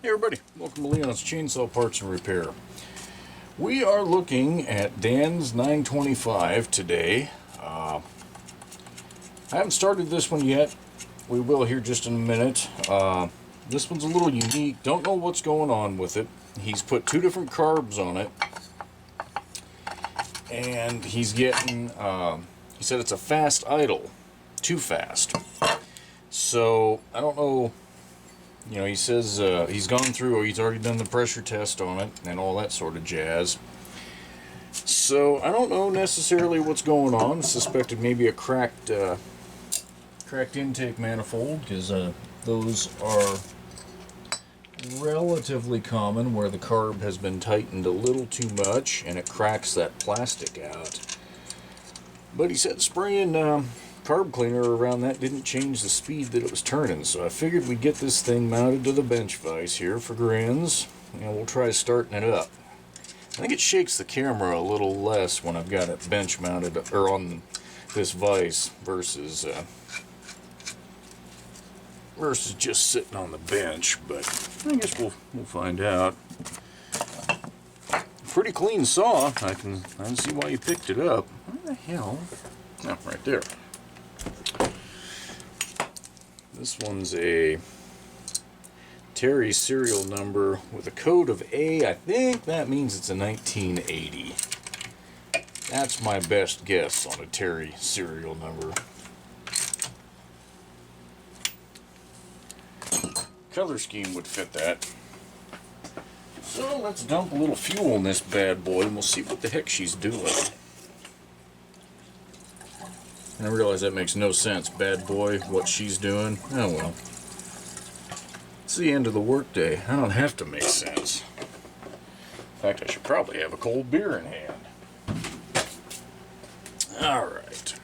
Hey everybody, welcome to Leon's Chainsaw Parts and Repair. We are looking at Dan's 925 today. I haven't started this one yet. We will here just in a minute. This one's a little unique. Don't know what's going on with it. He's put two different carbs on it. And he's getting, he said it's a fast idle. Too fast. So, I don't know. You know, he says he's gone through, or he's already done the pressure test on it and all that sort of jazz. So I don't know necessarily what's going on. Suspected maybe a cracked intake manifold, because those are relatively common, where the carb has been tightened a little too much and it cracks that plastic out. But he said spraying carb cleaner around that didn't change the speed that it was turning, so I figured we'd get this thing mounted to the bench vise here for grins, and we'll try starting it up. I think it shakes the camera a little less when I've got it bench mounted or on this vise versus just sitting on the bench, but I guess we'll find out. Pretty clean saw. I can see why you picked it up. Where the hell? Oh, right there. This one's a Terry serial number with a code of A. I think that means it's a 1980. That's my best guess on a Terry serial number. Color scheme would fit that. So let's dump a little fuel in this bad boy and we'll see what the heck she's doing. And I realize that makes no sense. Bad boy, what she's doing. Oh well. It's the end of the workday. I don't have to make sense. In fact, I should probably have a cold beer in hand. Alright.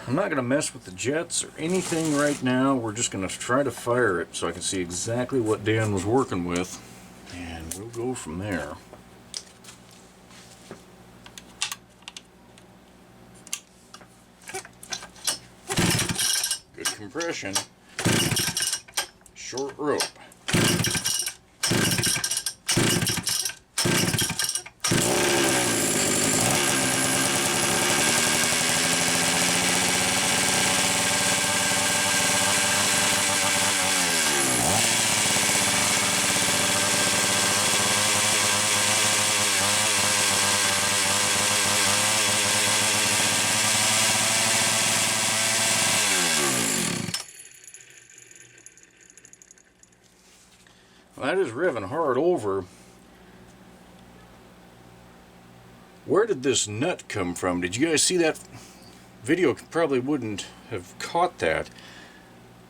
I'm not going to mess with the jets or anything right now. We're just going to try to fire it so I can see exactly what Dan was working with. And we'll go from there. Good compression. Short rope. That is revving hard over. Where did this nut come from? Did you guys see that? Video probably wouldn't have caught that.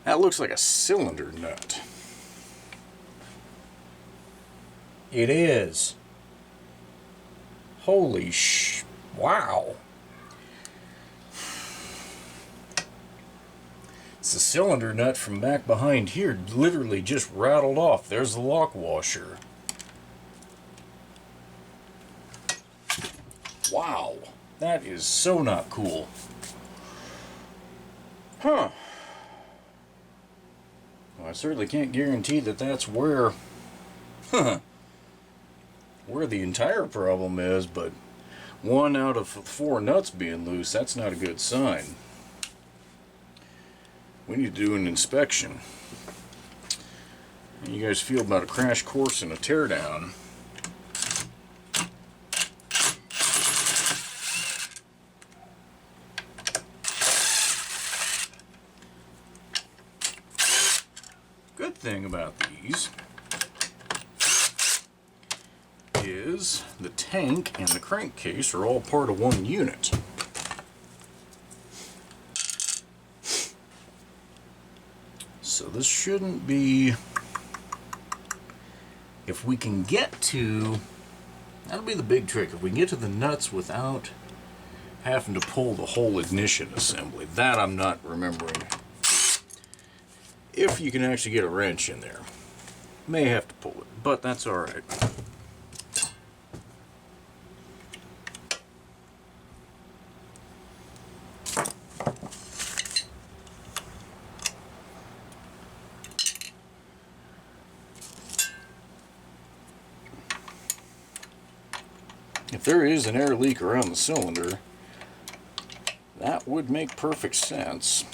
That looks like a cylinder nut. It is. Holy wow. It's the cylinder nut from back behind here, literally just rattled off. There's the lock washer. Wow, that is so not cool. Huh. Well, I certainly can't guarantee that that's where the entire problem is, but 1 out of 4 nuts being loose, that's not a good sign. We need to do an inspection. You guys feel about a crash course in a teardown. Good thing about these is the tank and the crankcase are all part of one unit. So this shouldn't be, if we can get to, that'll be the big trick, if we can get to the nuts without having to pull the whole ignition assembly. That I'm not remembering. If you can actually get a wrench in there. May have to pull it, but that's alright. if there is an air leak around the cylinder, that would make perfect sense.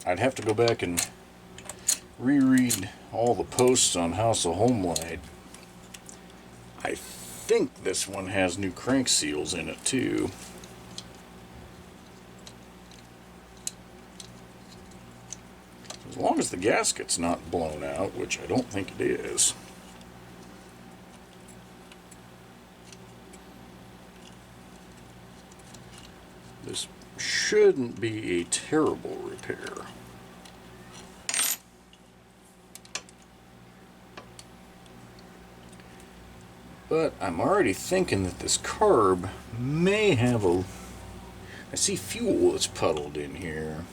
I'd have to go back and reread all the posts on House of Homelite. I think this one has new crank seals in it too. As long as the gasket's not blown out, which I don't think it is. This shouldn't be a terrible repair. But I'm already thinking that this carb may have a... I see fuel that's puddled in here.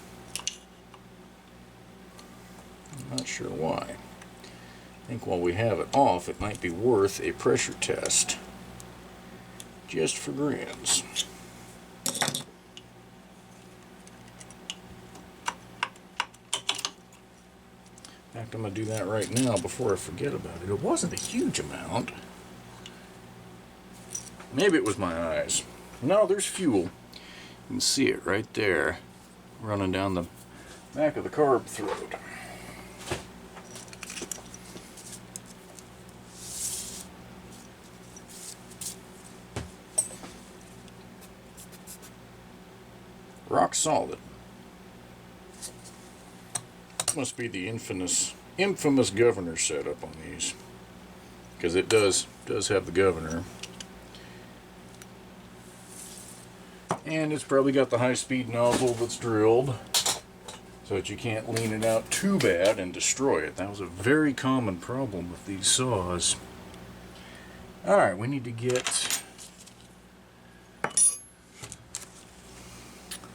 I'm not sure why. I think while we have it off, it might be worth a pressure test. Just for grins. In fact, I'm going to do that right now before I forget about it. It wasn't a huge amount. Maybe it was my eyes. No, there's fuel. You can see it right there, running down the back of the carb throat. Rock solid. Must be the infamous governor setup on these, because it does have the governor. And it's probably got the high-speed nozzle that's drilled so that you can't lean it out too bad and destroy it. That was a very common problem with these saws. Alright, we need to get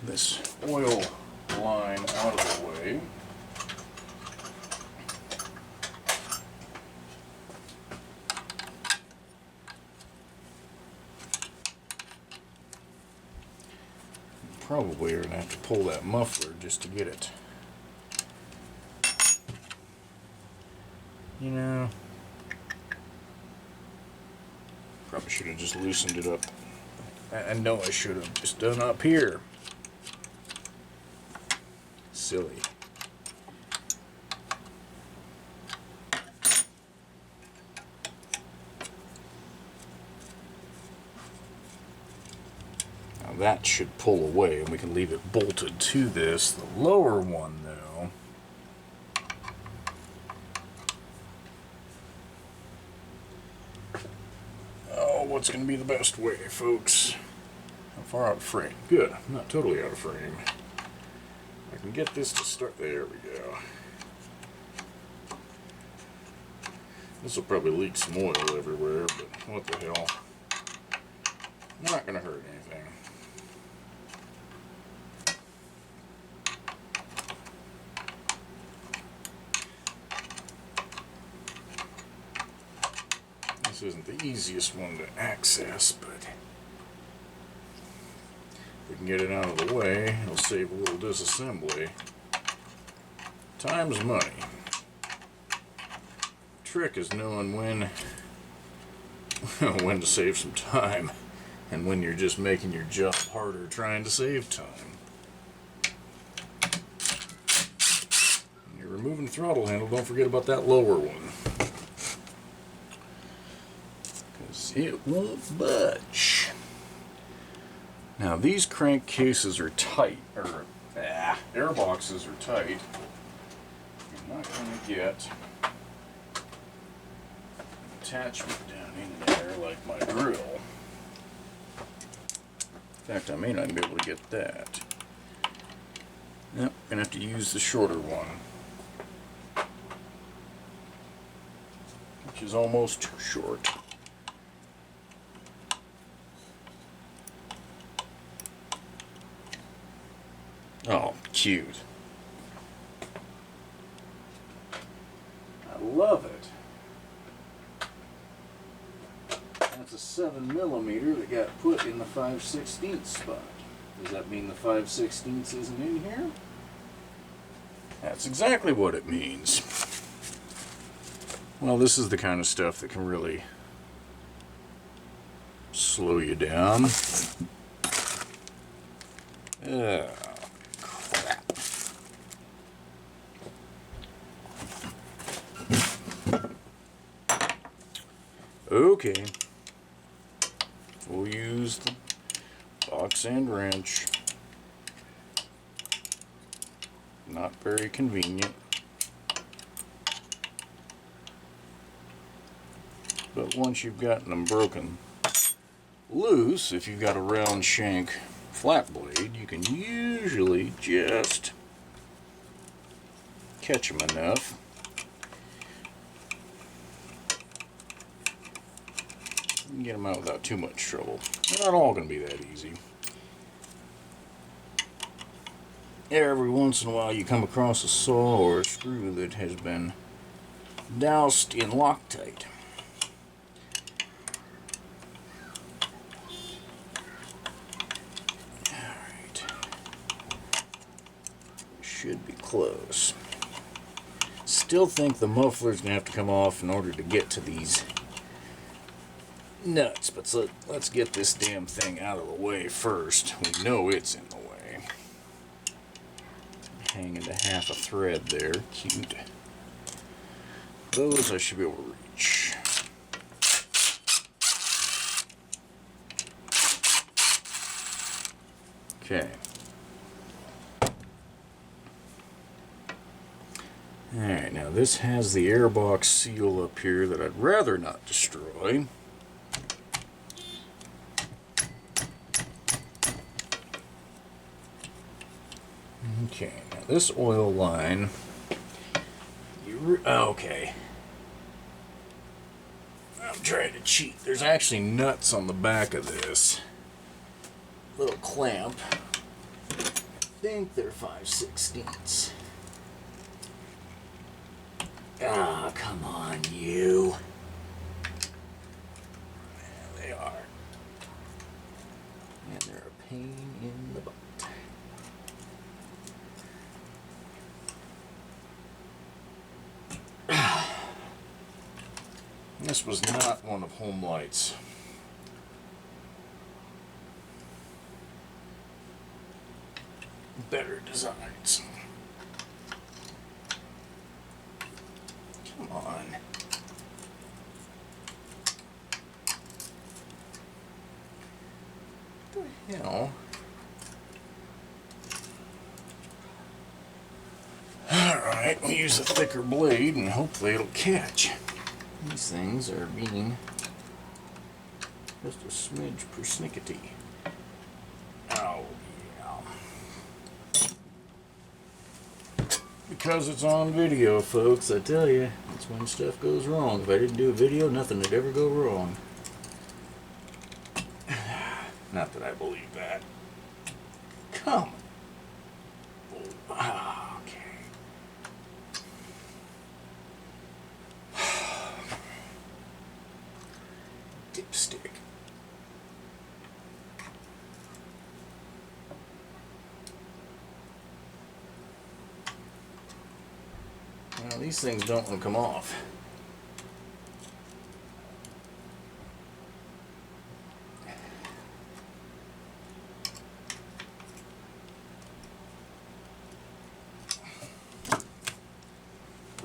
this oil line out of the way. Probably are going to have to pull that muffler just to get it. You know, probably should have just loosened it up. I know I should have just done up here. Silly. That should pull away and we can leave it bolted to this. The lower one though, oh, what's going to be the best way, folks? How far out of frame? Good, not totally out of frame. I can get this to start. There we go. This will probably leak some oil everywhere, but what the hell? Not going to hurt anything. This isn't the easiest one to access, but if we can get it out of the way, it'll save a little disassembly. Time's money. Trick is knowing when when to save some time and when you're just making your job harder trying to save time. When you're removing the throttle handle, don't forget about that lower one. It won't budge. Now these crank cases are tight, or air boxes are tight. You're not going to get an attachment down in there like my drill. In fact, I may not be able to get that. Yep, gonna have to use the shorter one, which is almost too short. Oh, cute. I love it. That's a 7mm that got put in the 5/16 spot. Does that mean the 5/16 isn't in here? That's exactly what it means. Well, this is the kind of stuff that can really slow you down. Crap. Okay. We'll use the box end wrench. Not very convenient. But once you've gotten them broken loose, if you've got a round shank flat blade, you can usually just catch them enough. You can get them out without too much trouble. They're not all going to be that easy. Every once in a while you come across a saw or a screw that has been doused in Loctite. Should be close. Still think the muffler's gonna have to come off in order to get to these nuts, but let's get this damn thing out of the way first. We know it's in the way. Hanging to half a thread there. Cute. Those I should be able to reach. Okay. Alright, now this has the airbox seal up here that I'd rather not destroy. Okay, now this oil line, okay. I'm trying to cheat. There's actually nuts on the back of this little clamp. I think they're 5/16. Ah, come on, you. There they are. And they're a pain in the butt. This was not one of Homelite's better designs. Come on. What the hell? Alright, we'll use a thicker blade and hopefully it'll catch. These things are being just a smidge persnickety. Oh, yeah. Because it's on video, folks, I tell you, that's when stuff goes wrong. If I didn't do a video, nothing would ever go wrong. Not that I believe that. Come. Oh, okay. Dipstick. Well, these things don't want to come off.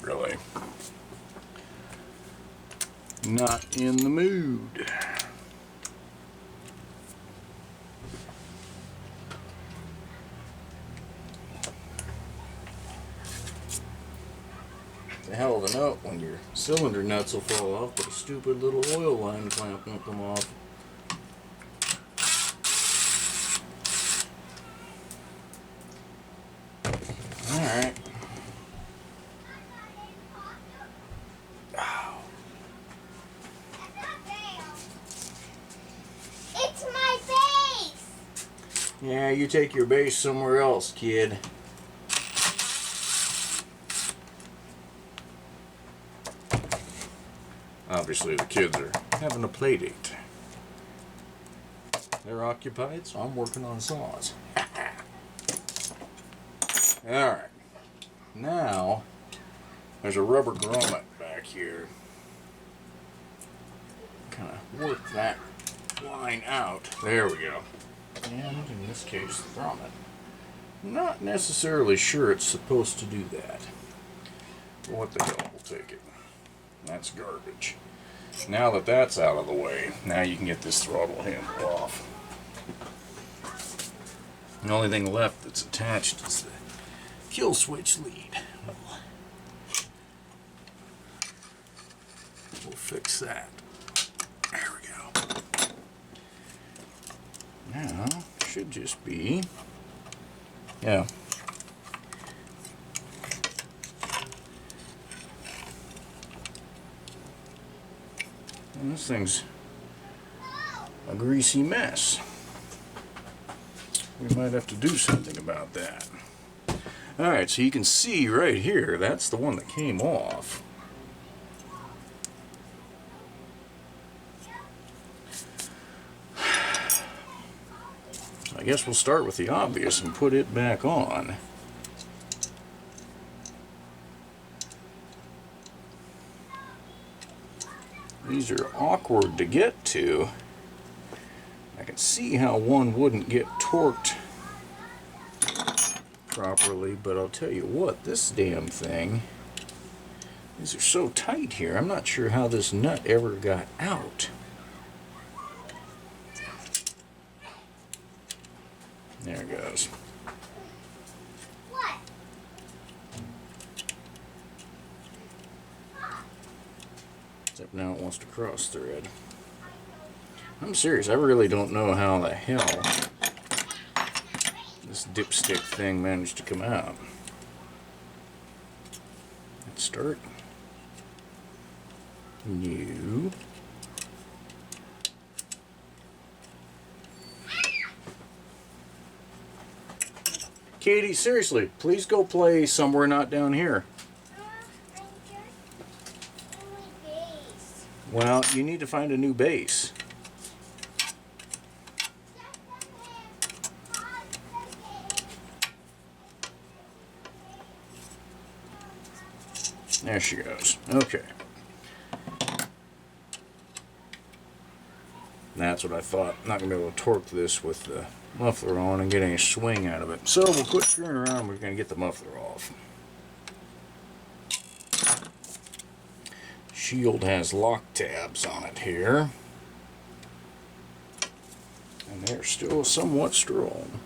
Really? Not in the mood. It's a hell of a note when your cylinder nuts will fall off, but a stupid little oil line clamp won't come off. Alright. It's my base! Yeah, you take your base somewhere else, kid. Obviously, the kids are having a play date. They're occupied, so I'm working on saws. Alright. Now, there's a rubber grommet back here. kind of work that line out. There we go. And in this case, the grommet. Not necessarily sure it's supposed to do that. But what the hell, we'll take it. That's garbage. Now that that's out of the way, now you can get this throttle handle off. The only thing left that's attached is the kill switch lead. We'll fix that. There we go. Now, should just be, yeah. And this thing's a greasy mess. We might have to do something about that. Alright, so you can see right here, that's the one that came off. I guess we'll start with the obvious and put it back on. These are awkward to get to. I can see how one wouldn't get torqued properly, but I'll tell you what, this damn thing, these are so tight here, I'm not sure how this nut ever got out. There it goes. What? Except now it wants to cross thread. I'm serious, I really don't know how the hell this dipstick thing managed to come out. Let's start. New. Katie, seriously, please go play somewhere not down here. Well, you need to find a new base. There she goes. Okay. That's what I thought. Not going to be able to torque this with the muffler on and get any swing out of it. So we'll quit screwing around. We're going to get the muffler off. Shield has lock tabs on it here. And they're still somewhat strong.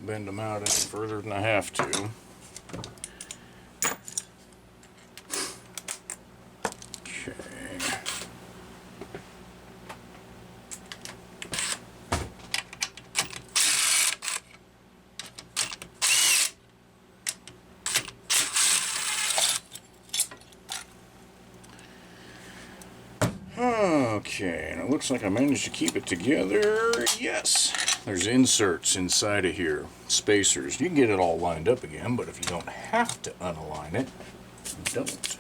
Bend them out any further than I have to. Okay. Okay, and it looks like I managed to keep it together. Yes. There's inserts inside of here, spacers. You can get it all lined up again, but if you don't have to unalign it, don't.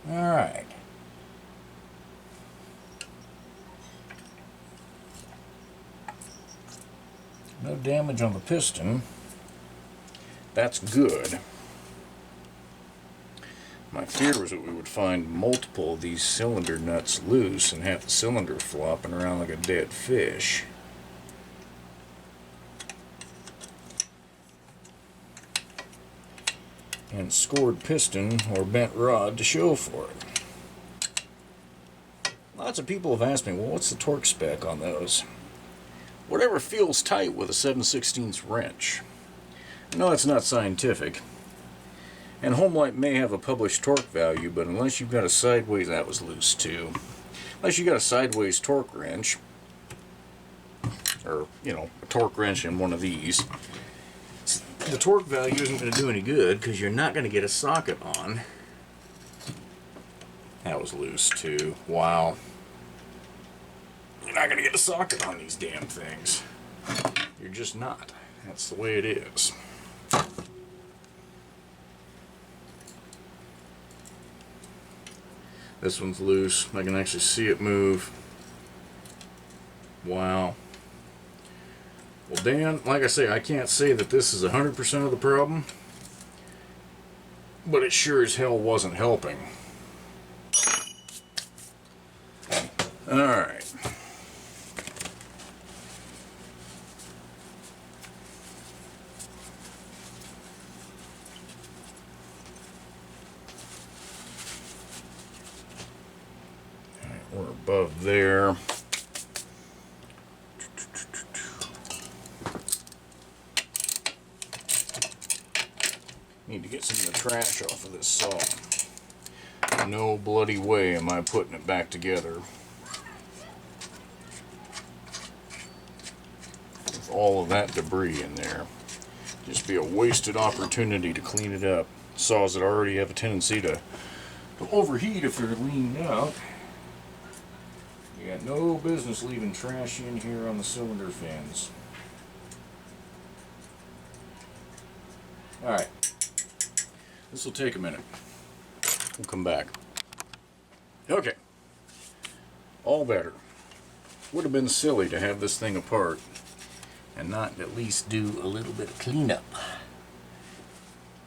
Alright. No damage on the piston. That's good. My fear was that we would find multiple of these cylinder nuts loose and have the cylinder flopping around like a dead fish. And scored piston or bent rod to show for it. Lots of people have asked me, well, what's the torque spec on those? Whatever feels tight with a 7/16 wrench. I know it's not scientific. And Homelite may have a published torque value, but unless you've got a sideways, that was loose too. Unless you've got a sideways torque wrench, or, you know, a torque wrench in one of these, the torque value isn't going to do any good because you're not going to get a socket on. That was loose too. Wow. You're not going to get a socket on these damn things. You're just not. That's the way it is. This one's loose. I can actually see it move. Wow. Well, Dan, like I say, I can't say that this is 100% of the problem, but it sure as hell wasn't helping. Alright. We're above there. Need to get some of the trash off of this saw. No bloody way am I putting it back together with all of that debris in there. Just be a wasted opportunity to clean it up. Saws that already have a tendency to overheat if they're leaned out. You got no business leaving trash in here on the cylinder fins. Alright. This will take a minute. We'll come back. Okay. All better. Would have been silly to have this thing apart and not at least do a little bit of cleanup.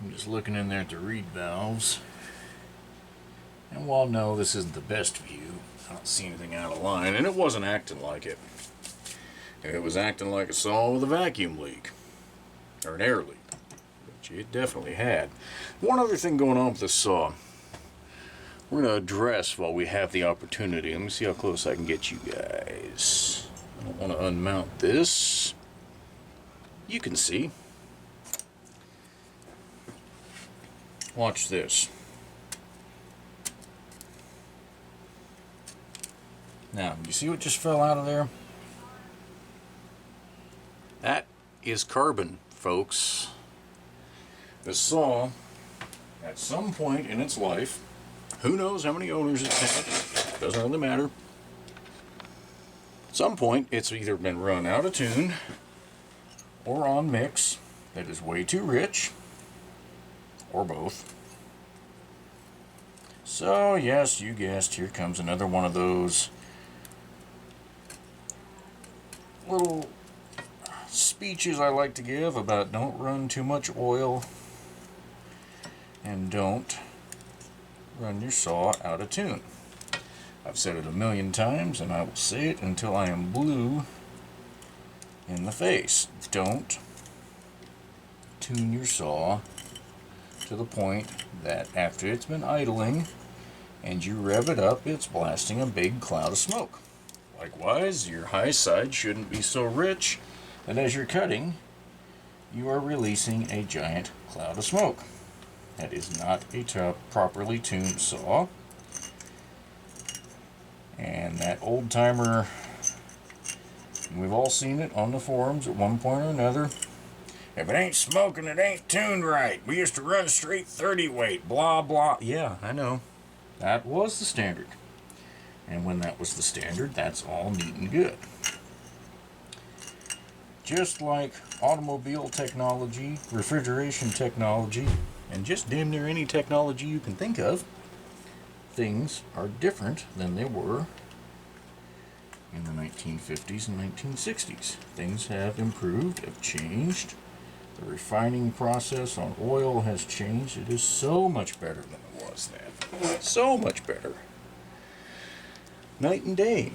I'm just looking in there at the reed valves. And while no, this isn't the best view, I don't see anything out of line, and it wasn't acting like it. It was acting like a saw with a vacuum leak, or an air leak, which it definitely had. One other thing going on with this saw, we're going to address while we have the opportunity. Let me see how close I can get you guys. I don't want to unmount this. You can see. Watch this. Now, you see what just fell out of there? That is carbon, folks. The saw, at some point in its life, who knows how many owners it's had, doesn't really matter. At some point, it's either been run out of tune or on mix that is way too rich, or both. So, yes, you guessed, here comes another one of those little speeches I like to give about don't run too much oil and don't run your saw out of tune. I've said it a million times and I will say it until I am blue in the face. Don't tune your saw to the point that after it's been idling and you rev it up, it's blasting a big cloud of smoke. Likewise, your high side shouldn't be so rich that as you're cutting, you are releasing a giant cloud of smoke. That is not a properly tuned saw. And that old timer, we've all seen it on the forums at one point or another. If it ain't smoking, it ain't tuned right. We used to run straight 30 weight, blah, blah. Yeah, I know. That was the standard. And when that was the standard, that's all neat and good. Just like automobile technology, refrigeration technology, and just damn near any technology you can think of, things are different than they were in the 1950s and 1960s. Things have improved, have changed. The refining process on oil has changed. It is so much better than it was then. So much better. Night and day.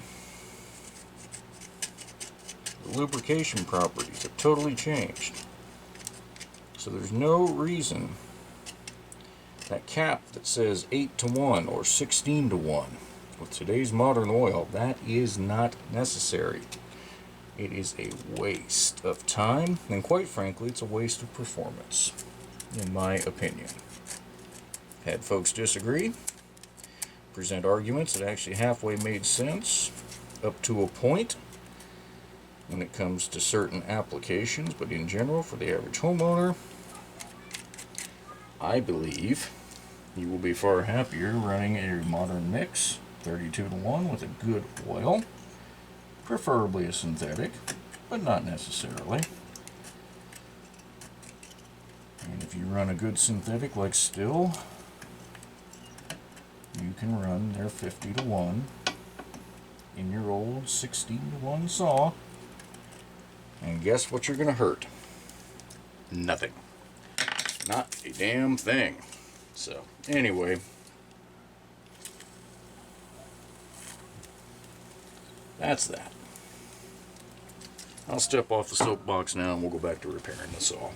The lubrication properties have totally changed. So there's no reason that cap that says 8-to-1 or 16-to-1 with today's modern oil, that is not necessary. It is a waste of time, and quite frankly, it's a waste of performance, in my opinion. Had folks disagree, present arguments that actually halfway made sense up to a point when it comes to certain applications, but in general, for the average homeowner, I believe you will be far happier running a modern mix 32-to-1 with a good oil, preferably a synthetic, but not necessarily. And if you run a good synthetic like Still, you can run their 50 to 1 in your old 16 to 1 saw. And guess what you're going to hurt? Nothing. Not a damn thing. So, anyway, that's that. I'll step off the soapbox now and we'll go back to repairing the saw.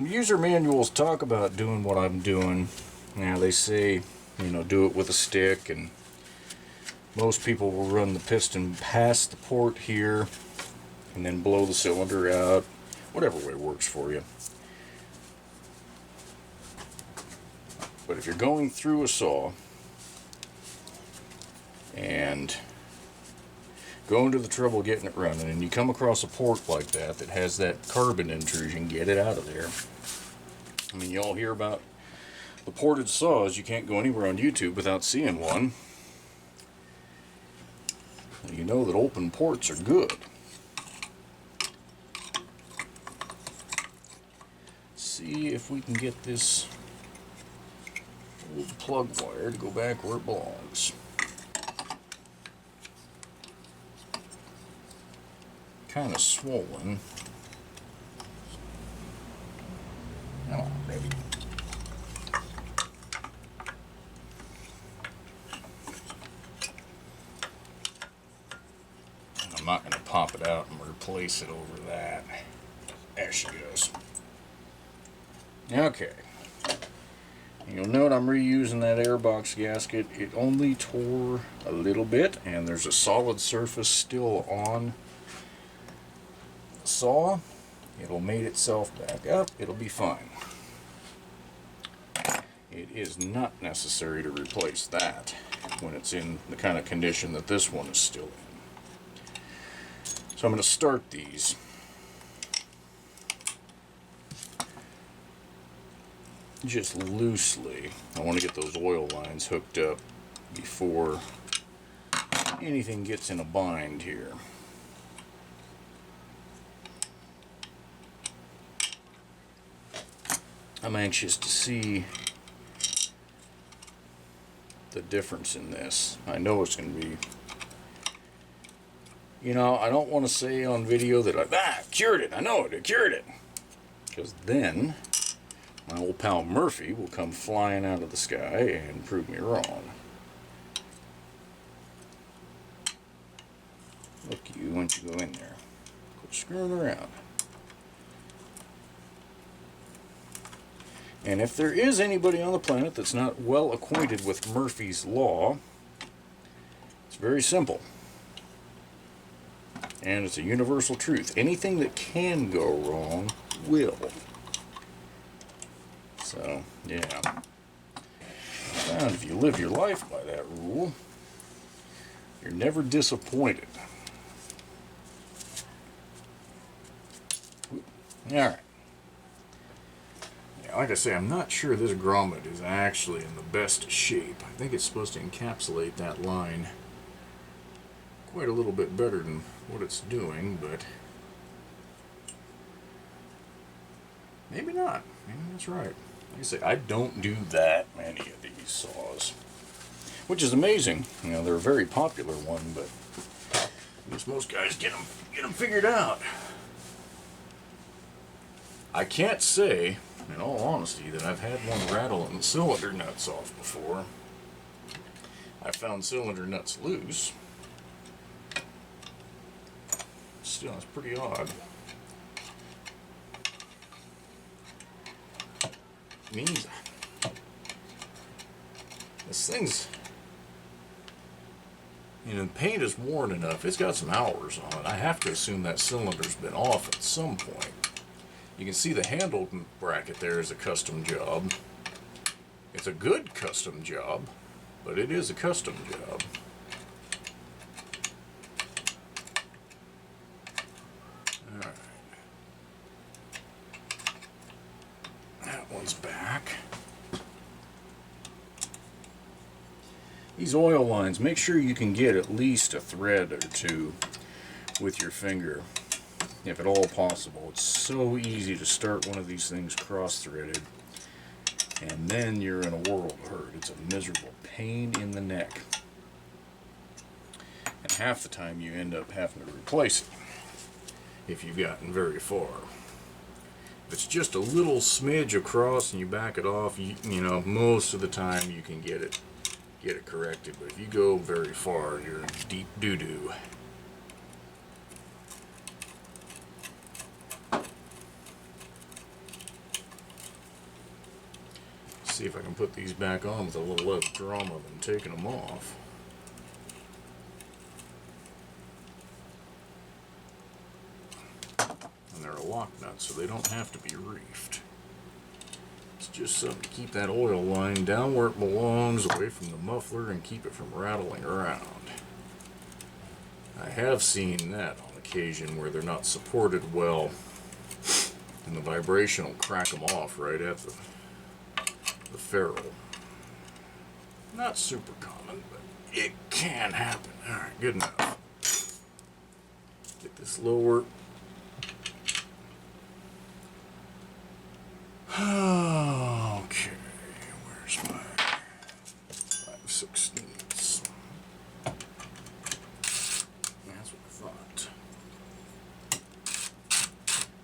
User manuals talk about doing what I'm doing. Now they say, do it with a stick, and most people will run the piston past the port here and then blow the cylinder out. Whatever way works for you. But if you're going through a saw and going to the trouble of getting it running, and you come across a port like that that has that carbon intrusion, get it out of there. I mean, you all hear about the ported saws. You can't go anywhere on YouTube without seeing one. You know that open ports are good. See if we can get this old plug wire to go back where it belongs. Kind of swollen. Come on, baby. I'm not going to pop it out and replace it over that. There she goes. Okay. You'll note I'm reusing that airbox gasket. It only tore a little bit, and there's a solid surface still on the saw. It'll mate itself back up. It'll be fine. It is not necessary to replace that when it's in the kind of condition that this one is still in. So I'm going to start these. Just loosely. I want to get those oil lines hooked up before anything gets in a bind here. I'm anxious to see the difference in this. I know it's going to be, I don't want to say on video that I cured it. I know it, I cured it. Because then my old pal Murphy will come flying out of the sky and prove me wrong. Look, you, once you go in there, quit screwing around. And if there is anybody on the planet that's not well acquainted with Murphy's Law, it's very simple. And it's a universal truth. Anything that can go wrong will. So, yeah. And if you live your life by that rule, you're never disappointed. Alright. Like I say, I'm not sure this grommet is actually in the best shape. I think it's supposed to encapsulate that line quite a little bit better than what it's doing, but maybe not. Maybe that's right. Like I say, I don't do that many of these saws, which is amazing. They're a very popular one, but I guess most guys get them figured out. I can't say, in all honesty, that I've had one rattling the cylinder nuts off before. I found cylinder nuts loose. Still, it's pretty odd. It means this thing's, the paint is worn enough. It's got some hours on it. I have to assume that cylinder's been off at some point. You can see the handle bracket there is a custom job. It's a good custom job, but it is a custom job. Alright. That one's back. These oil lines, make sure you can get at least a thread or two with your finger, if at all possible. It's so easy to start one of these things cross-threaded and then you're in a world of hurt. It's a miserable pain in the neck. And half the time you end up having to replace it if you've gotten very far. If it's just a little smidge across and you back it off, you know, most of the time you can get it corrected. But if you go very far, you're in deep doo-doo. See if I can put these back on with a little less drama than taking them off. And they're a lock nut, so they don't have to be reefed. It's just something to keep that oil line down where it belongs, away from the muffler, and keep it from rattling around. I have seen that on occasion where they're not supported well, and the vibration will crack them off right at the ferrule. Not super common, but it can happen. Alright, good enough. Get this lower. Okay, where's my 5/16? That's what I thought.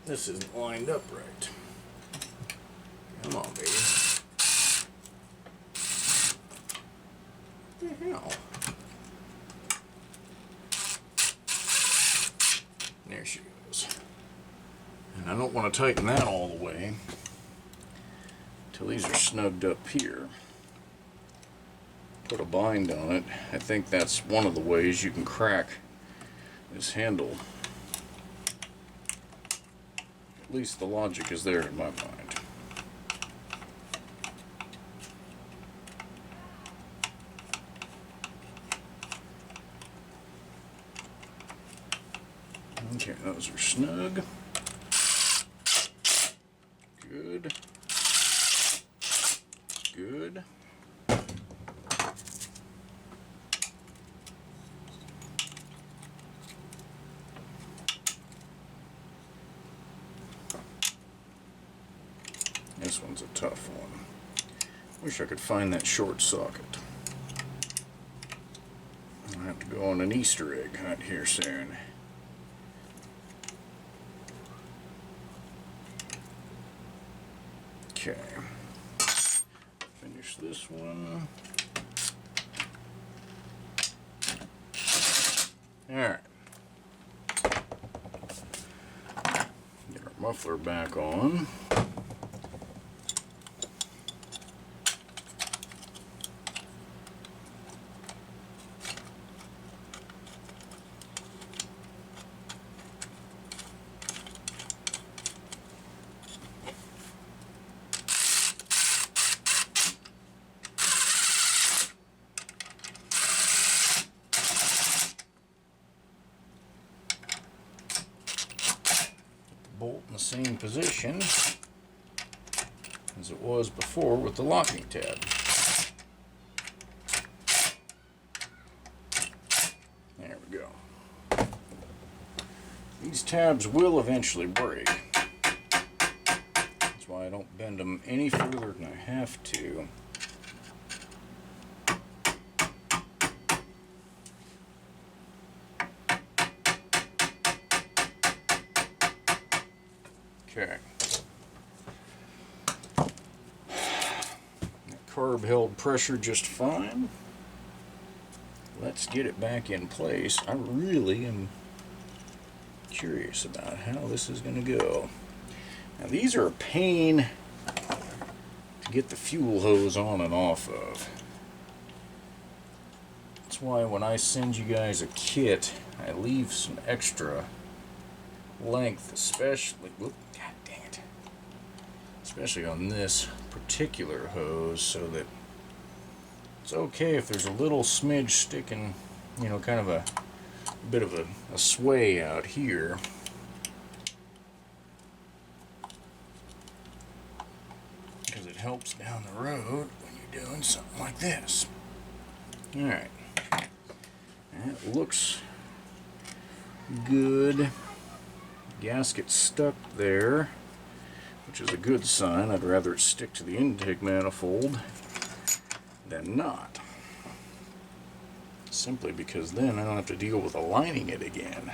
This isn't lined up right. Come on, baby. What the hell? There she goes. And I don't want to tighten that all the way till these are snugged up here. Put a bind on it. I think that's one of the ways you can crack this handle. At least the logic is there in my mind. Okay, those are snug. Good. Good. This one's a tough one. Wish I could find that short socket. I'll have to go on an Easter egg hunt here soon. Okay. Finish this one. Alright. Get our muffler back on. Bolt in the same position as it was before with the locking tab. There we go. These tabs will eventually break. That's why I don't bend them any further than I have to. Okay. That carb held pressure just fine. Let's get it back in place. I really am curious about how this is going to go. Now these are a pain to get the fuel hose on and off of. That's why when I send you guys a kit, I leave some extra length, especially, whoop, god dang it, especially on this particular hose, so that it's okay if there's a little smidge sticking, you know, kind of a bit of a sway out here. Because it helps down the road when you're doing something like this. Alright. That looks good. Gasket stuck there. which is a good sign. I'd rather it stick to the intake manifold than not. Simply because then I don't have to deal with aligning it again.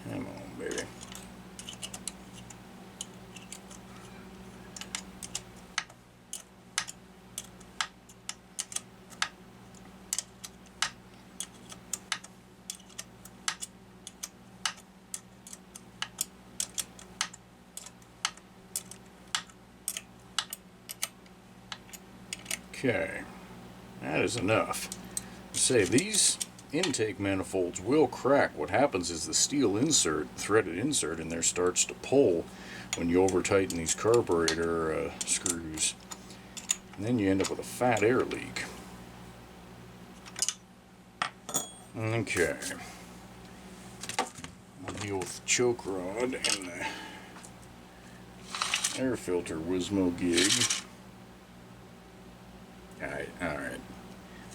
Come on, baby. Okay, that is enough. Say these intake manifolds will crack. What happens is the steel insert, threaded insert in there, starts to pull when you over tighten these carburetor screws, and then you end up with a fat air leak. Okay, I'll deal with the choke rod and the air filter Wismo gig. Alright.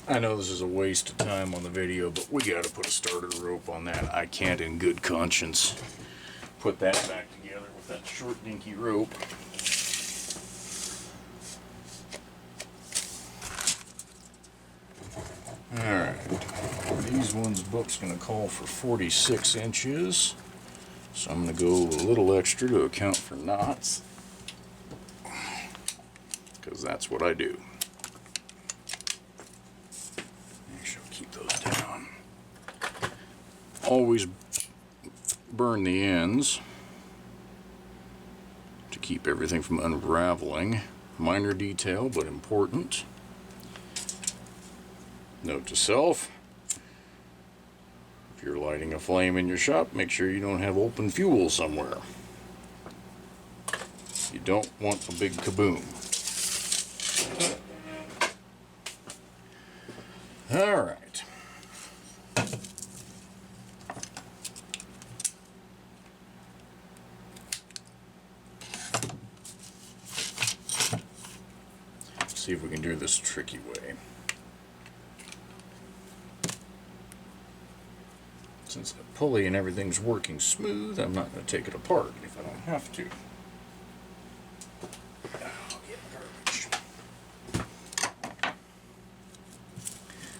I know this is a waste of time on the video, but we gotta put a starter rope on that. I can't in good conscience put that back together with that short dinky rope. Alright. These ones book's gonna call for 46 inches. So I'm gonna go a little extra to account for knots, because that's what I do. Keep those down. Always burn the ends to keep everything from unraveling. Minor detail, but important. Note to self: if you're lighting a flame in your shop, make sure you don't have open fuel somewhere. You don't want a big kaboom. Alright. See if we can do this tricky way. Since the pulley and everything's working smooth, I'm not going to take it apart if I don't have to. Oh, get garbage.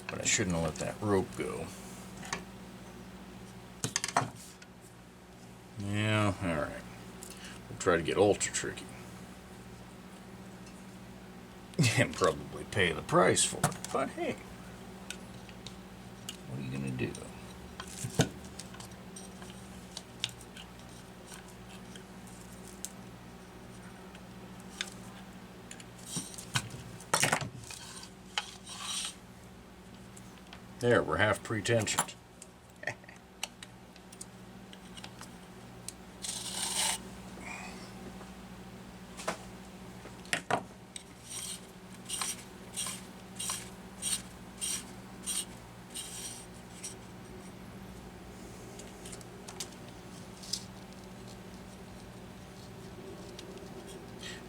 But I shouldn't have let that rope go. Yeah, alright. We'll try to get ultra tricky. And probably pay the price for it. But hey, what are you gonna do? There, we're half pre-tensioned.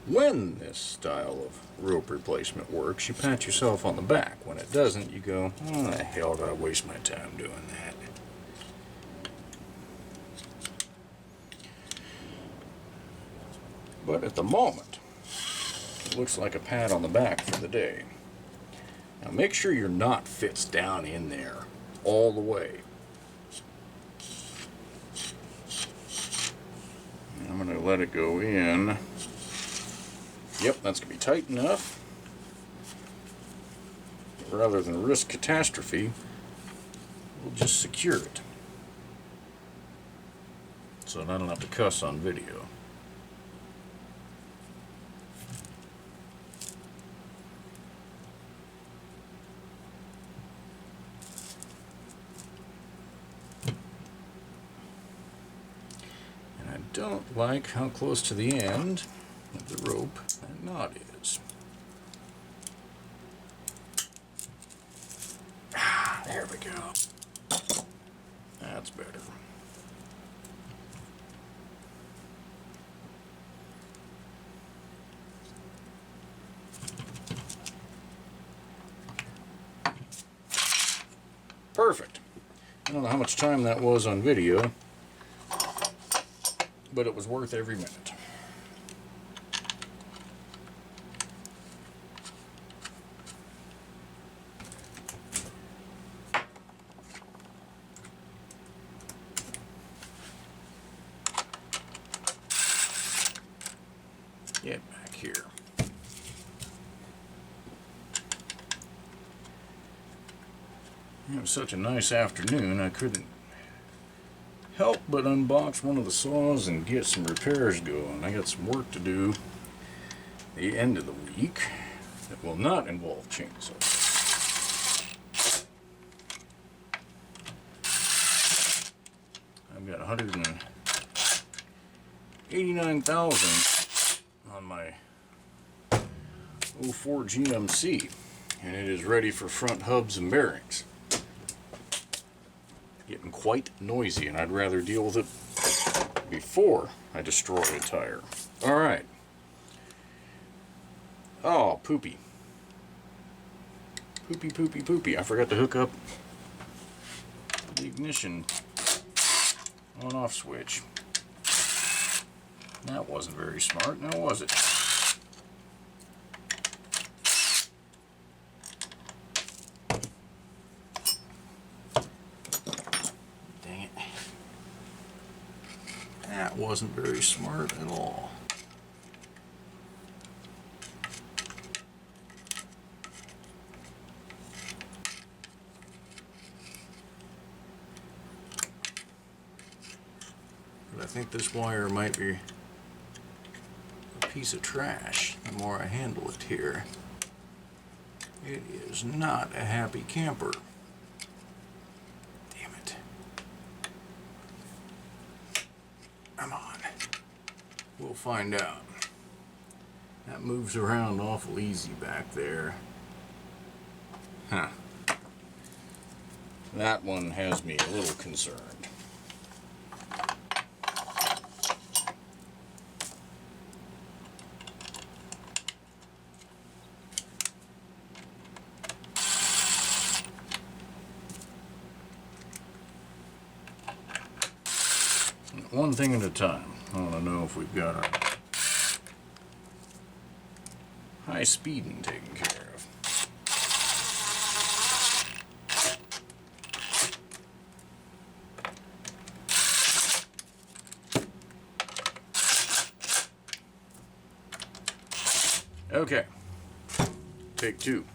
When this style of rope replacement works, you pat yourself on the back. When it doesn't, you go, "Oh, the hell did I waste my time doing that?" But at the moment, it looks like a pat on the back for the day. Now make sure your knot fits down in there all the way. And I'm going to let it go in. Yep, that's going to be tight enough. Rather than risk catastrophe, we'll just secure it, so that I don't have to cuss on video. And I don't like how close to the end of the rope that knot is. There we go. That's better. perfect. I don't know how much time that was on video, but it was worth every minute. Get back here. It was such a nice afternoon, I couldn't help but unbox one of the saws and get some repairs going. I got some work to do the end of the week that will not involve chainsaws. I've got 189,000 on my 04 GMC, and it is ready for front hubs and bearings. Getting quite noisy, and I'd rather deal with it before I destroy a tire. Alright. Oh, poopy. Poopy, poopy, poopy. I forgot to hook up the ignition on-off switch. That wasn't very smart, now was it? That wasn't very smart at all. But I think this wire might be a piece of trash the more I handle it here. It is not a happy camper. Come on. We'll find out. That moves around awful easy back there. Huh. That one has me a little concerned. One thing at a time. I want to know if we've got our high speeding taken care of. Okay. Take two.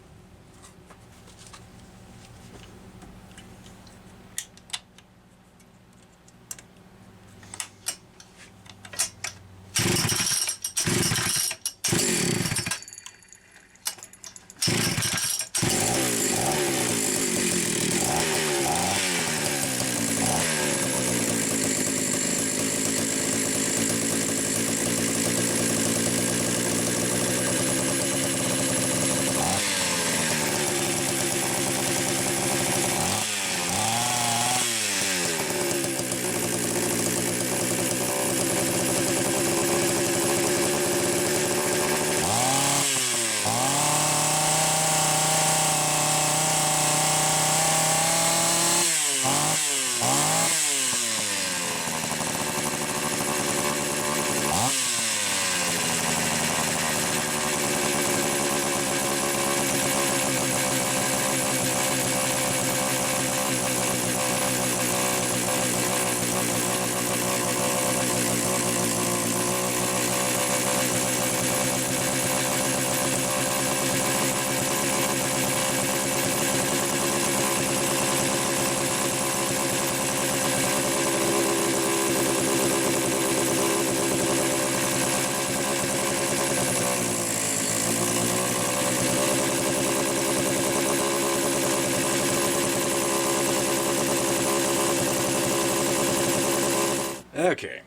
Okay,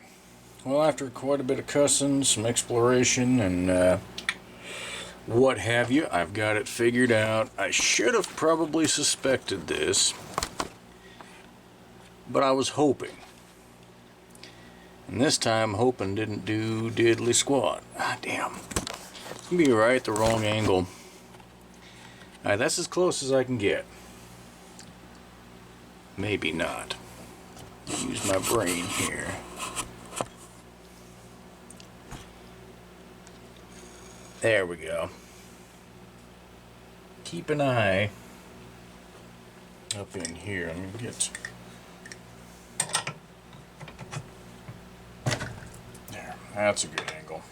well, after quite a bit of cussing, some exploration, and what have you, I've got it figured out. I should have probably suspected this, but I was hoping. And this time, hoping didn't do diddly squat. Ah, damn. Be right, the wrong angle. Alright, that's as close as I can get. Maybe not. Use my brain here. There we go. Keep an eye up in here. Let me get... There, that's a good angle.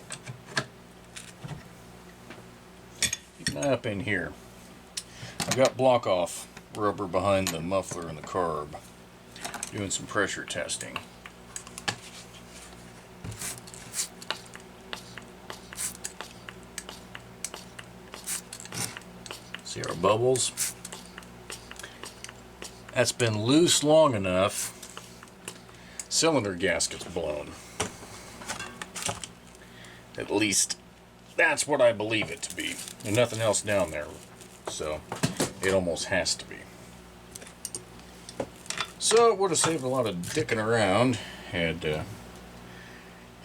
Keep an eye up in here. I've got block off rubber behind the muffler and the carb. Doing some pressure testing. See our bubbles? That's been loose long enough. Cylinder gasket's blown. At least that's what I believe it to be. There's nothing else down there, so it almost has to be. So it would have saved a lot of dicking around had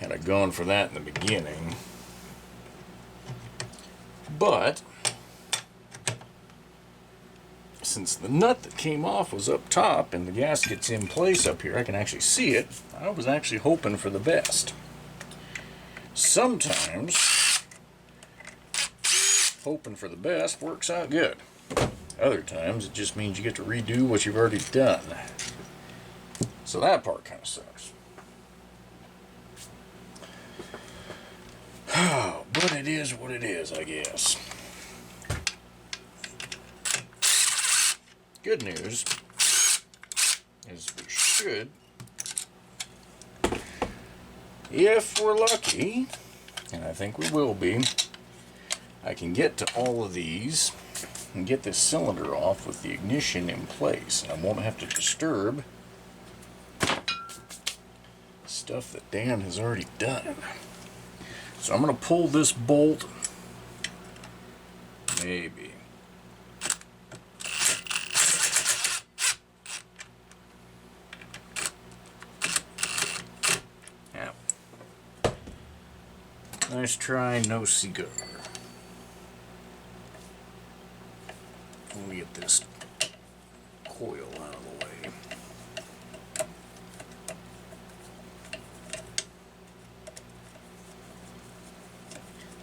I gone for that in the beginning. But since the nut that came off was up top and the gasket's in place up here, I can actually see it. I was actually hoping for the best. Sometimes hoping for the best works out good. Other times it just means you get to redo what you've already done. So that part kind of sucks. But it is what it is, I guess. Good news is we should, if we're lucky, and I think we will be, I can get to all of these and get this cylinder off with the ignition in place. I won't have to disturb stuff that Dan has already done. So I'm going to pull this bolt, maybe. Yeah. Nice try, no cigar. Let me get this coil out of the way.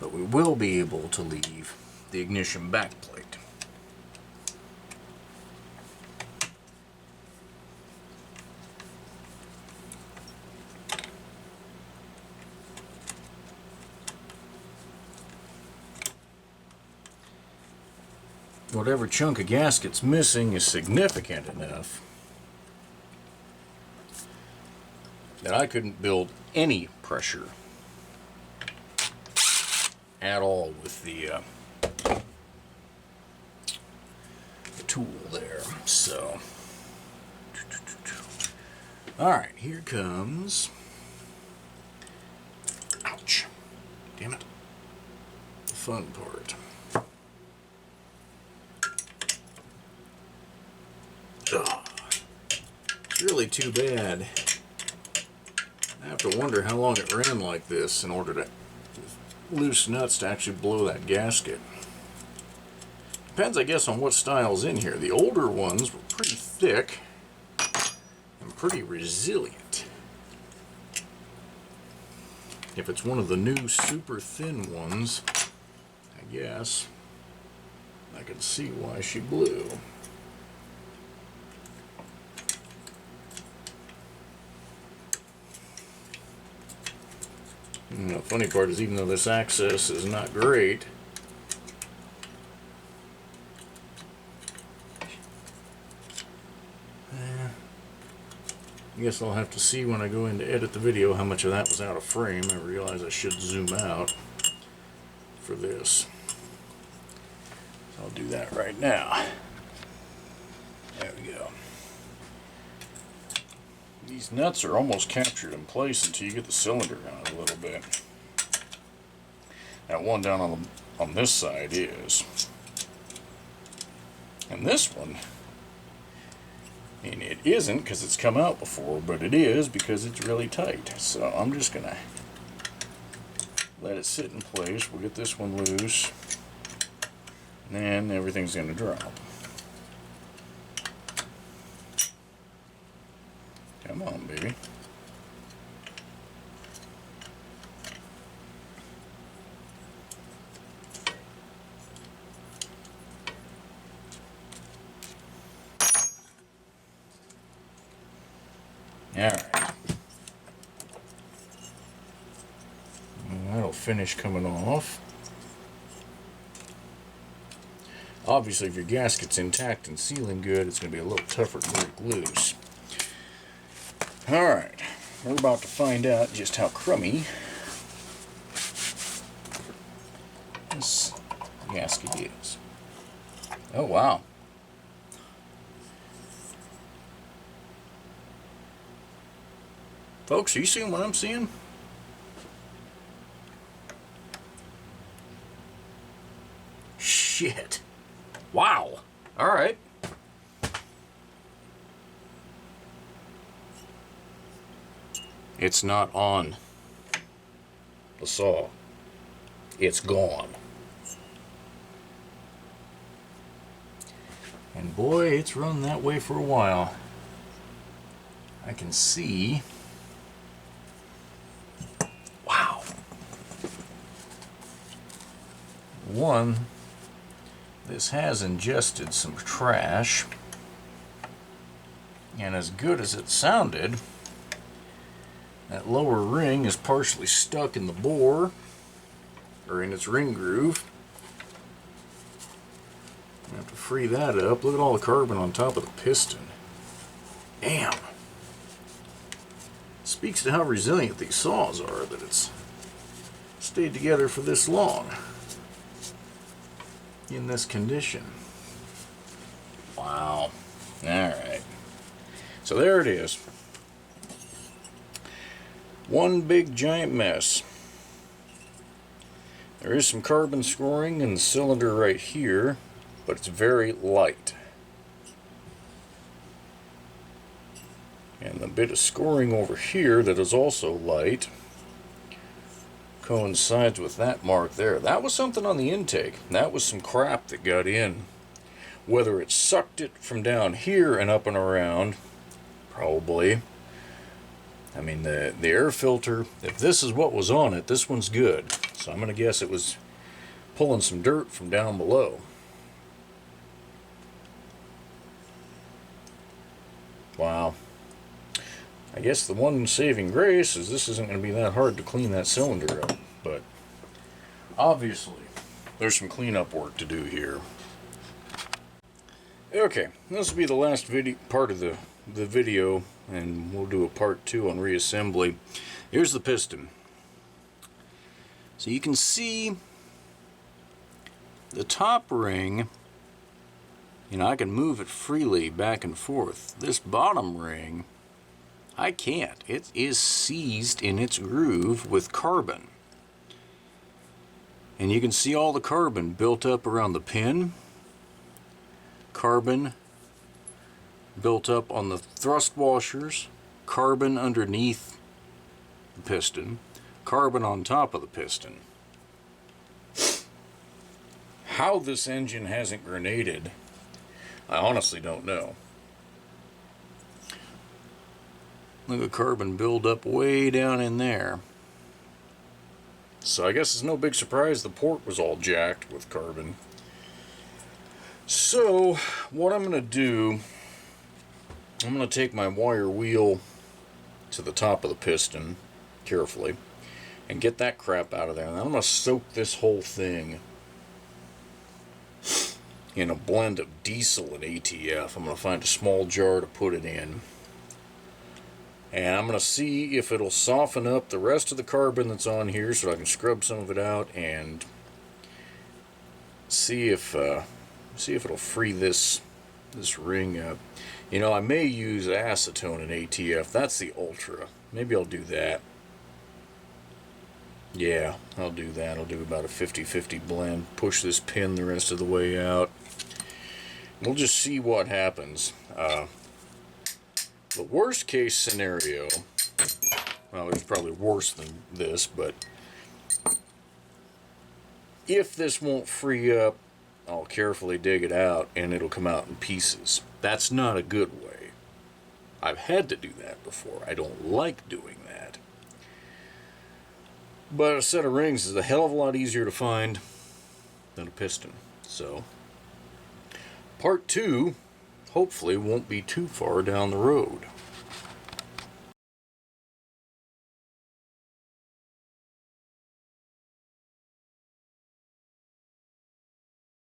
But we will be able to leave the ignition back plate. Whatever chunk of gasket's missing is significant enough that I couldn't build any pressure at all with the tool there. So, all right, here comes. Ouch! Damn it! The fun part. Oh, it's really too bad. I have to wonder how long it ran like this in order to loose nuts to actually blow that gasket. Depends, I guess, on what style's in here. The older ones were pretty thick and pretty resilient. If it's one of the new super thin ones, I guess I can see why she blew. And the funny part is, even though this access is not great, I guess I'll have to see when I go in to edit the video how much of that was out of frame. I realize I should zoom out for this. So I'll do that right now. There we go. These nuts are almost captured in place until you get the cylinder out a little bit. That one down on this side is. And this one, and it isn't because it's come out before, but it is because it's really tight. So I'm just going to let it sit in place. We'll get this one loose, and then everything's going to drop. Come on, baby. Alright. That'll finish coming off. Obviously, if your gasket's intact and sealing good, it's going to be a little tougher to break loose. Alright, we're about to find out just how crummy this gasket is. Oh, wow. Folks, are you seeing what I'm seeing? Shit. Wow. Alright. It's not on the saw. It's gone. And boy, it's run that way for a while. I can see. Wow. One, this has ingested some trash. And as good as it sounded, that lower ring is partially stuck in the bore, or in its ring groove. I have to free that up. Look at all the carbon on top of the piston. Damn. Speaks to how resilient these saws are, that it's stayed together for this long in this condition. Wow. Alright. So there it is. One big giant mess. There is some carbon scoring in the cylinder right here, but it's very light. And the bit of scoring over here that is also light coincides with that mark there. That was something on the intake. That was some crap that got in. Whether it sucked it from down here and up and around, probably. I mean, the air filter, if this is what was on it, this one's good. So I'm going to guess it was pulling some dirt from down below. Wow. I guess the one saving grace is this isn't going to be that hard to clean that cylinder up. But obviously, there's some cleanup work to do here. Okay, this will be the last part of the video, and we'll do a part 2 on reassembly. Here's the piston. So you can see the top ring, you know, I can move it freely back and forth. This bottom ring, I can't. It is seized in its groove with carbon. And you can see all the carbon built up around the pin. Carbon built up on the thrust washers, carbon underneath the piston, carbon on top of the piston. How this engine hasn't grenaded, I honestly don't know. Look at carbon build up way down in there. So I guess it's no big surprise the port was all jacked with carbon. So what I'm going to do, I'm going to take my wire wheel to the top of the piston carefully and get that crap out of there. And then I'm going to soak this whole thing in a blend of diesel and ATF. I'm going to find a small jar to put it in. And I'm going to see if it'll soften up the rest of the carbon that's on here so I can scrub some of it out and see if it'll free this ring up. You know, I may use acetone and ATF. That's the Ultra. Maybe I'll do that. Yeah, I'll do that. I'll do about a 50-50 blend. Push this pin the rest of the way out. We'll just see what happens. The worst case scenario, well, it's probably worse than this, but if this won't free up, I'll carefully dig it out and it'll come out in pieces. That's not a good way. I've had to do that before. I don't like doing that. But a set of rings is a hell of a lot easier to find than a piston. So, part 2 hopefully won't be too far down the road.